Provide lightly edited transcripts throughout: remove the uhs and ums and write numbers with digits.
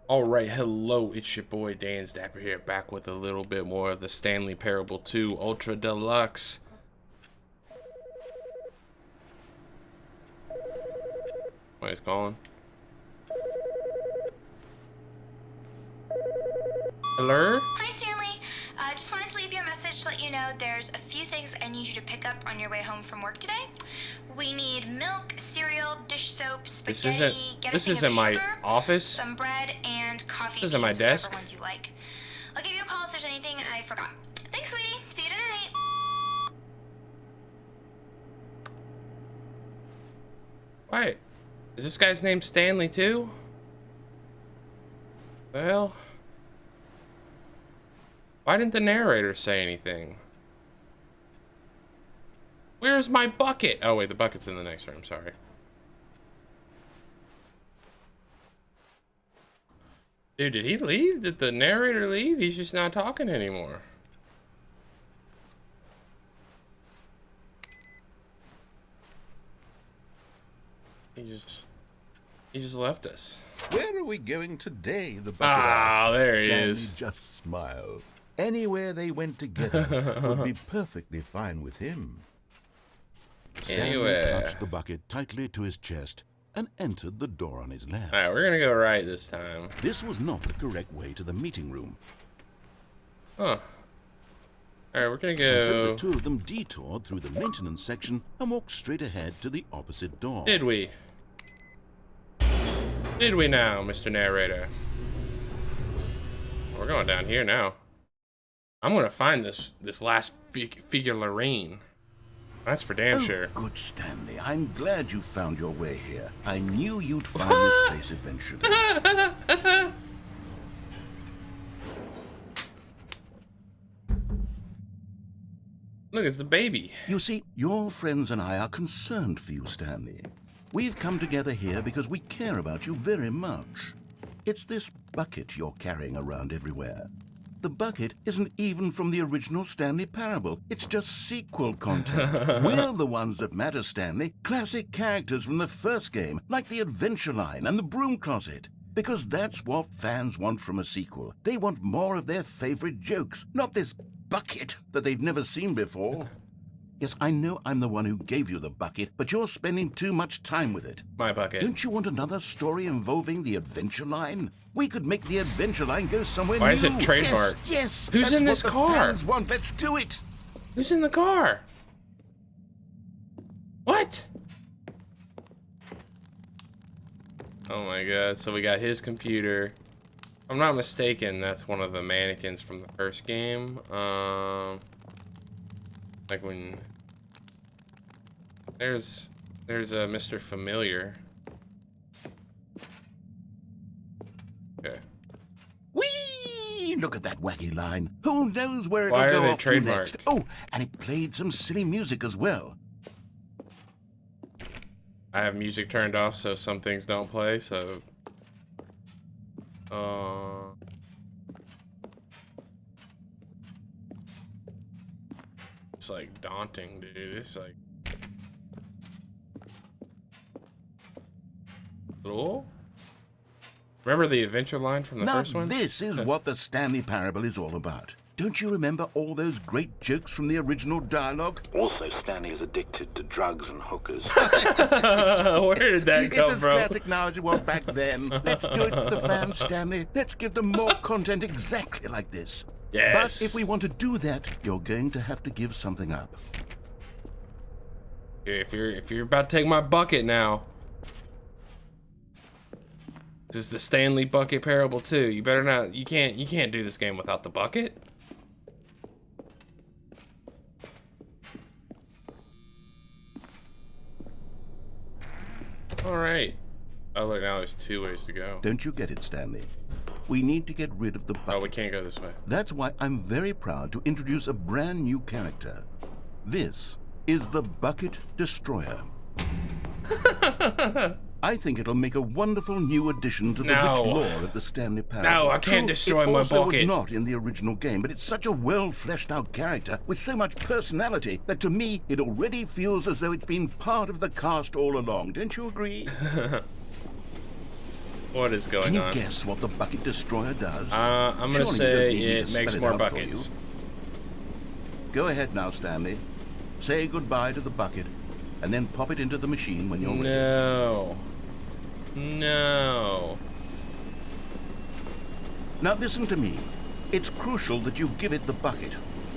Alright, hello, it's your boy Dan Dapper here, back with a little bit more of the Stanley Parable 2 Ultra Deluxe. What is calling? Hello? Hi, Stanley. Just wanted to leave you a message to let you know there's a few things I need you to pick up on your way home from work today. We need milk, cereal, dish soap, spaghetti, This isn't my sugar, office. some bread, and coffee. This isn't my desk. Ones you like. I'll give you a call if there's anything I forgot. Thanks, sweetie. See you tonight. Wait, is this guy's name Stanley too? Well, why didn't the narrator say anything? Where's my bucket? Oh wait, the bucket's in the next room, sorry. Dude, did he leave? Did the narrator leave? He's just not talking anymore. He just left us. Where are we going today? The bucket Ah, asked. there he Stanley is. just smiled. Anywhere they went together would be perfectly fine with him. Stanley Anywhere. clutched the bucket tightly to his chest and entered the door on his left. Alright, we're gonna go right this time. This was not the correct way to the meeting room. Huh. Alright, we're gonna And so go... the two of them detoured through the maintenance section and walked straight ahead to the opposite door. Did we? Did we now, Mr. Narrator? We're going down here now. I'm gonna find this last figurine. That's for damn sure. Good, Stanley. I'm glad you found your way here. I knew you'd find this place eventually. Look, it's the baby. You see, your friends and I are concerned for you, Stanley. We've come together here because we care about you very much. It's this bucket you're carrying around everywhere. The bucket isn't even from the original Stanley Parable. It's just sequel content. We're the ones that matter, Stanley. Classic characters from the first game, like the Adventure Line and the Broom Closet. Because that's what fans want from a sequel. They want more of their favorite jokes, not this bucket that they've never seen before. Yes, I know I'm the one who gave you the bucket, but you're spending too much time with it. My bucket. Don't you want another story involving the Adventure Line? We could make the Adventure Line go somewhere Why new. is it trademarked? Yes, yes. Who's that's in this what car? The fans want. Let's do it. Who's in the car? What? Oh my god, so we got his computer. If I'm not mistaken, that's one of the mannequins from the first game. Like when there's a Mr. Familiar. Okay. Whee! Look at that wacky line. Who knows where it'll Why are go they off to trademarked? next? Oh, and it played some silly music as well. I have music turned off so some things don't play, so it's like daunting, dude. It's like cool. Remember the Adventure Line from the Now first one? this is what the Stanley Parable is all about. Don't you remember all those great jokes from the original dialogue? Also, Stanley is addicted to drugs and hookers. Where did that come It's as from? classic now as it was back then. Let's do it for the fans, Stanley. Let's give them more content exactly like this. Yes. But if we want to do that, you're going to have to give something up. If you're about to take my bucket now, this is the Stanley Bucket Parable 2. You better not. You can't do this game without the bucket. All right. Oh look, now there's two ways to go. Don't you get it, Stanley? We need to get rid of the bucket. Oh, we can't go this way. That's why I'm very proud to introduce a brand new character. This is the Bucket Destroyer. I think it'll make a wonderful new addition to the No. rich lore of the Stanley Parable. No, I can't True, destroy it my also bucket. was not in the original game, but it's such a well-fleshed-out character with so much personality that to me it already feels as though it's been part of the cast all along. Don't you agree? What is going on? Can you guess what the bucket destroyer does? I'm gonna say it makes more buckets. Go ahead now, Stanley. Say goodbye to the bucket, and then pop it into the machine when you're ready. No. No. Now listen to me. It's crucial that you give it the bucket.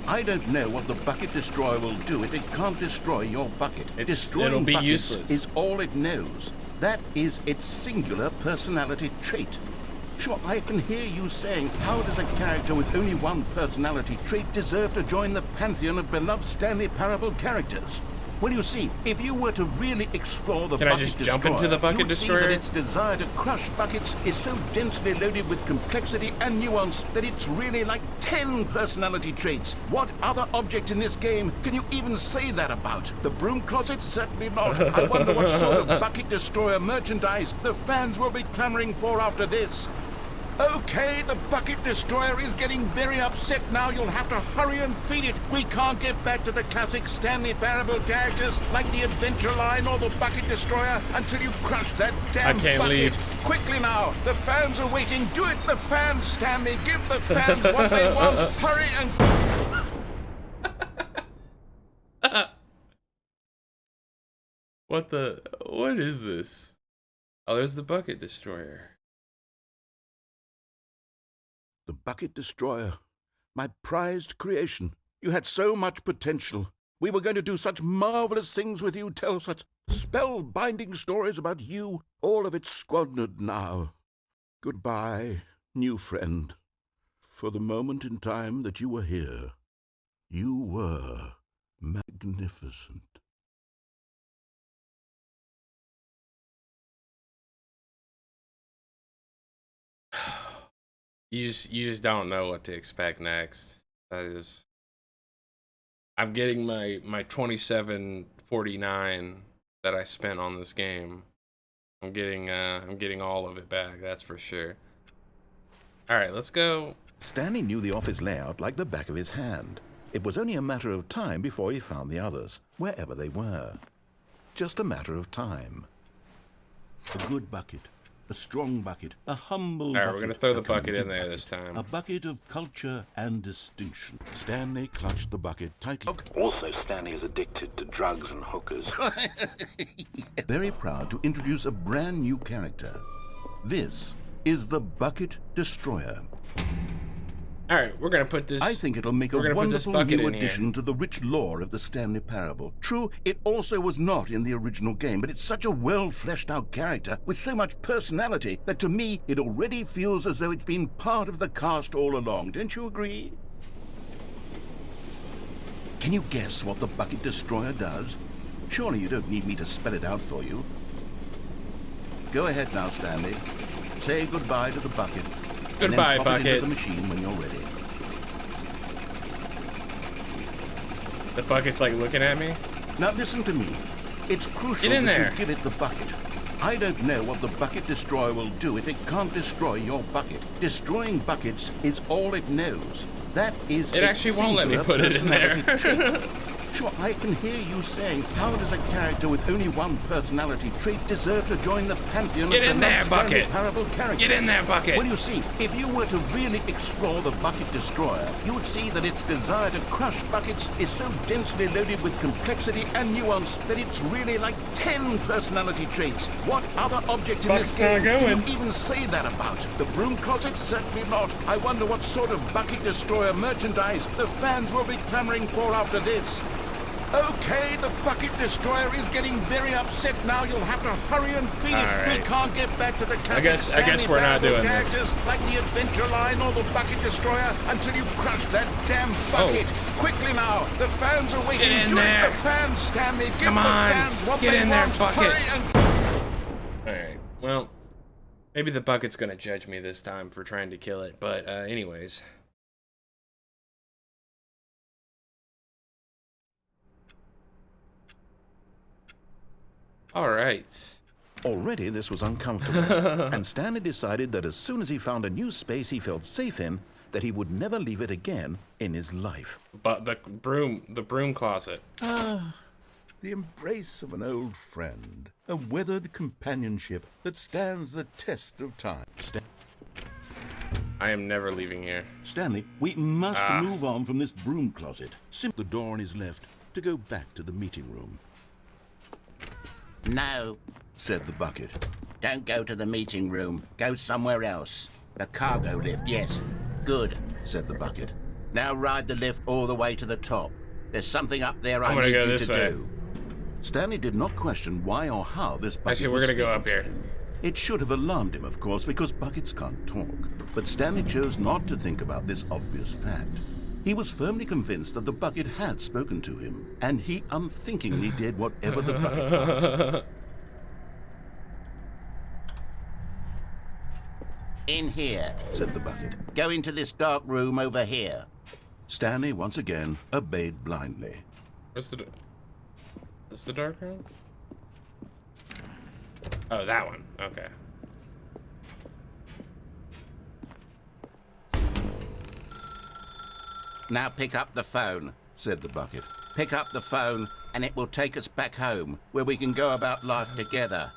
I don't know what the bucket destroyer will do if it can't destroy your bucket. Destroying buckets useless. is all it knows. That is its singular personality trait. Sure, I can hear you saying, how does a character with only one personality trait deserve to join the pantheon of beloved Stanley Parable characters? Well, you see, if you were to really explore the bucket destroyer, jump into the bucket destroyer? See that its desire to crush buckets is so densely loaded with complexity and nuance that it's really like 10 personality traits. What other object in this game can you even say that about? The Broom Closet? Certainly not. I wonder what sort of bucket destroyer merchandise the fans will be clamoring for after this. Okay, the bucket destroyer is getting very upset now. You'll have to hurry and feed it. We can't get back to the classic Stanley Parable characters like the Adventure Line or the bucket destroyer until you crush that damn bucket. I can't leave. Quickly now, the fans are waiting. Do it, the fans, Stanley. Give the fans what they want. Hurry and... What is this? Oh, there's the bucket destroyer. The bucket destroyer, my prized creation. You had so much potential. We were going to do such marvelous things with you, tell such spellbinding stories about you. All of it squandered now. Goodbye, new friend. For the moment in time that you were here, you were magnificent. You just don't know what to expect next. I'm getting my 27.49 that I spent on this game. I'm getting all of it back, that's for sure. All right, let's go. Stanley knew the office layout like the back of his hand. It was only a matter of time before he found the others, wherever they were. Just a matter of time. A good bucket. A strong bucket, a humble bucket. All right, we're going to throw the bucket in there this time. A bucket of culture and distinction. Stanley clutched the bucket tightly. Also, Stanley is addicted to drugs and hookers. Very proud to introduce a brand new character. This is the Bucket Destroyer. All right, we're going to put this... I think it'll make a wonderful new addition to the rich lore of the Stanley Parable. True, it also was not in the original game, but it's such a well-fleshed-out character with so much personality that to me, it already feels as though it's been part of the cast all along. Don't you agree? Can you guess what the Bucket Destroyer does? Surely you don't need me to spell it out for you. Go ahead now, Stanley. Say goodbye to the bucket. Goodbye, and then pop it bucket. into the machine when you're ready. The bucket's like looking at me. Now listen to me. It's crucial that you give it the bucket. I don't know what the bucket destroyer will do if it can't destroy your bucket. Destroying buckets is all it knows. That is it actually won't let me put it in there. Sure, I can hear you saying, how does a character with only one personality trait deserve to join the pantheon of the Stanley Parable characters? Get in there, bucket! Well, you see, if you were to really explore the bucket destroyer, you would see that its desire to crush buckets is so densely loaded with complexity and nuance that it's really like 10 personality traits. What other object in this game can you even say that about? The Broom Closet? Certainly not. I wonder what sort of bucket destroyer merchandise the fans will be clamoring for after this. Okay, the bucket destroyer is getting very upset now. You'll have to hurry and feed it. Right. We can't get back to the classic I guess we're not doing characters this. like the Adventure Line or the bucket destroyer until you crush that damn bucket. Quickly now, the fans are waiting. Get in there. The fans, Stanley. Give Come the on. fans what Get they in want. there, bucket. Hurry and... All right. Well, maybe the bucket's gonna judge me this time for trying to kill it. But anyways. All right. Already this was uncomfortable, and Stanley decided that as soon as he found a new space he felt safe in, that he would never leave it again in his life. But the broom closet. The embrace of an old friend, a weathered companionship that stands the test of time. I am never leaving here. Stanley, we must move on from this broom closet. The door on his left to go back to the meeting room. No, said the bucket. don't go to the meeting room. Go somewhere else. The cargo lift, yes. Good, Said the bucket. now ride the lift all the way to the top. There's something up there I I'm gonna need go you this to way. do. Stanley did not question why or how this bucket Actually, we're was gonna go speaking up to here. him. It should have alarmed him, of course, because buckets can't talk. But Stanley chose not to think about this obvious fact. He was firmly convinced that the bucket had spoken to him, and he unthinkingly did whatever the bucket asked. In here. Said the bucket. Go into this dark room over here. Stanley once again obeyed blindly. Where's the... Is the dark room? Oh, that one. Okay. Now pick up the phone. Said the bucket. Pick up the phone and it will take us back home, where we can go about life together.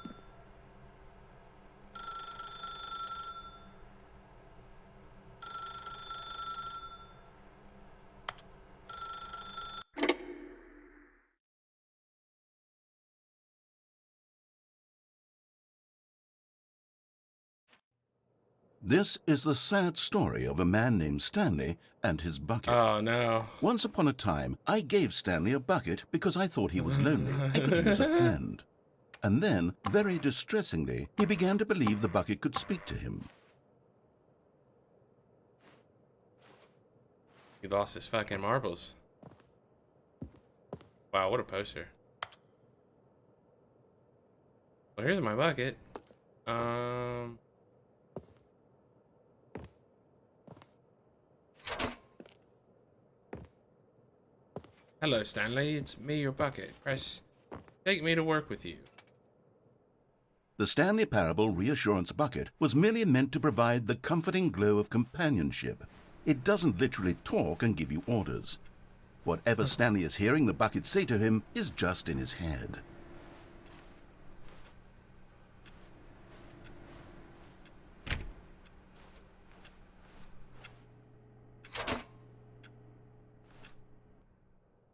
This is the sad story of a man named Stanley and his bucket. Oh, no. Once upon a time, I gave Stanley a bucket because I thought he was lonely and could use a friend. And then, very distressingly, he began to believe the bucket could speak to him. He lost his fucking marbles. Wow, what a poster. Well, here's my bucket. Hello, Stanley. It's me, your bucket. Press take me to work with you. The Stanley Parable Reassurance Bucket was merely meant to provide the comforting glow of companionship. It doesn't literally talk and give you orders. Whatever Stanley is hearing the bucket say to him is just in his head.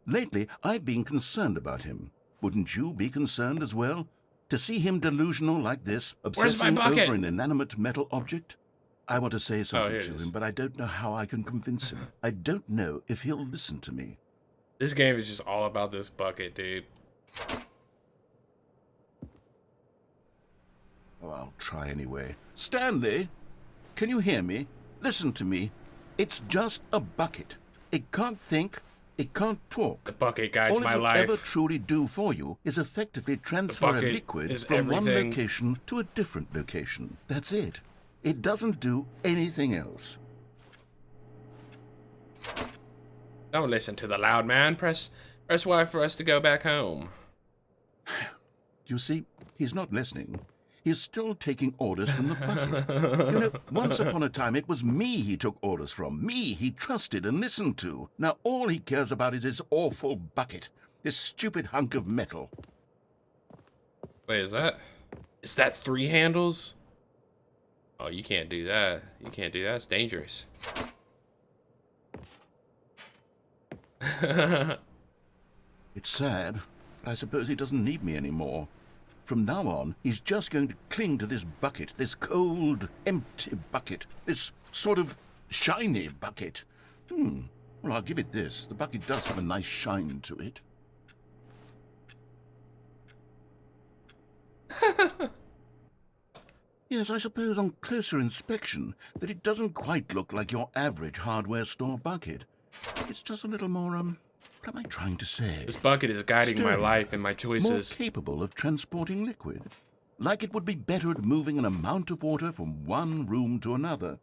Lately, I've been concerned about him. Wouldn't you be concerned as well? To see him delusional like this, Where's my obsessing bucket? over an inanimate metal object? I want to say something here to it is. him, but I don't know how I can convince him. I don't know if he'll listen to me. This game is just all about this bucket, dude. Oh, I'll try anyway. Stanley, can you hear me? Listen to me. It's just a bucket. It can't think. It can't talk. The bucket guides All my it will life. ever truly do for you is effectively transfer a bucket liquid is from one everything. location to a different location. That's it. It doesn't do anything else. Don't listen to the loud man. Press Y for us to go back home. You see, he's not listening. He's still taking orders from the bucket. You know, once upon a time, it was me he took orders from. Me he trusted and listened to. Now all he cares about is his awful bucket. This stupid hunk of metal. Wait, is that 3 handles? Oh, you can't do that. You can't do that. It's dangerous. It's sad. I suppose he doesn't need me anymore. From now on, he's just going to cling to this bucket, this cold, empty bucket, this sort of shiny bucket. Well, I'll give it this. The bucket does have a nice shine to it. Yes, I suppose on closer inspection that it doesn't quite look like your average hardware store bucket. It's just a little more, what am I trying to say? This bucket is guiding my Sturdy, life and my More choices. capable of transporting liquid. Like it would be better at moving an amount of water from one room to another.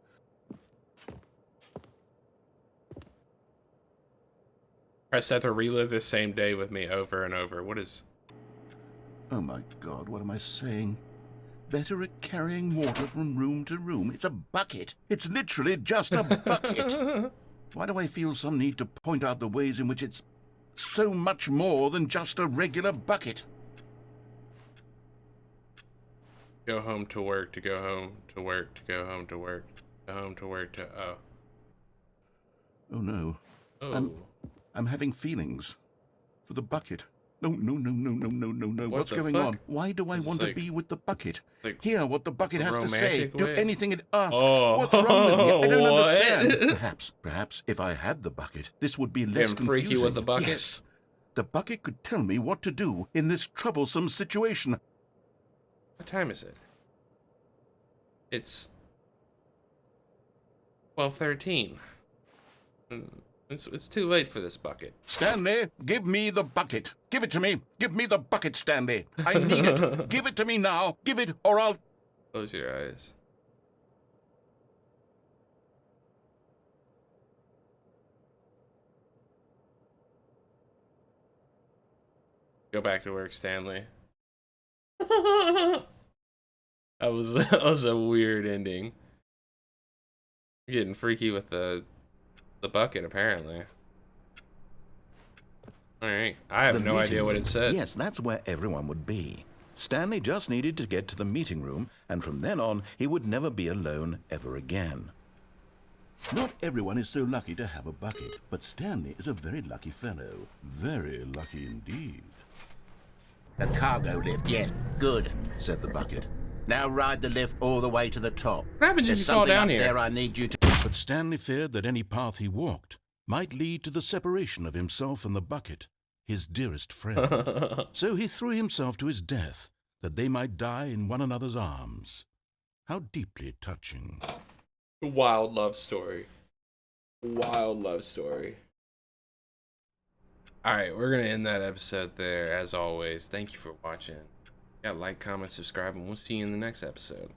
Press set to relive this same day with me over and over. What is... Oh my God, what am I saying? Better at carrying water from room to room. It's a bucket. It's literally just a bucket. Why do I feel some need to point out the ways in which it's So much more than just a regular bucket. Go home to work, to go home to work, to go home to work, go home to work, to Oh no. oh. I'm having feelings for the bucket. No. What What's the going fuck? on? Why do I This is want to like- be with the bucket? like Hear what the bucket a has to say. romantic Do way? anything it asks. Oh. What's wrong with me? I don't What? understand. Perhaps if I had the bucket, this would be less Getting confusing. freaky with the bucket? Yes. The bucket could tell me what to do in this troublesome situation. What time is it? It's 12:13. It's too late for this bucket. Stanley, give me the bucket. Give it to me. Give me the bucket, Stanley. I need it. Give it to me now. Give it, or I'll... Close your eyes. Go back to work, Stanley. That was a weird ending. Getting freaky with the bucket, apparently. Alright. I have The no idea meeting what room. it said. Yes, that's where everyone would be. Stanley just needed to get to the meeting room, and from then on, he would never be alone ever again. Not everyone is so lucky to have a bucket, but Stanley is a very lucky fellow. Very lucky indeed. The cargo lift, yes. Good, Said the bucket. Now ride the lift all the way to the top. What happens if There's you fall something down up here? there I need you to... But Stanley feared that any path he walked might lead to the separation of himself and the bucket, his dearest friend. So he threw himself to his death, that they might die in one another's arms. How deeply touching. Wild love story. Wild love story. Alright, we're going to end that episode there. As always, thank you for watching. Yeah, like, comment, subscribe, and we'll see you in the next episode.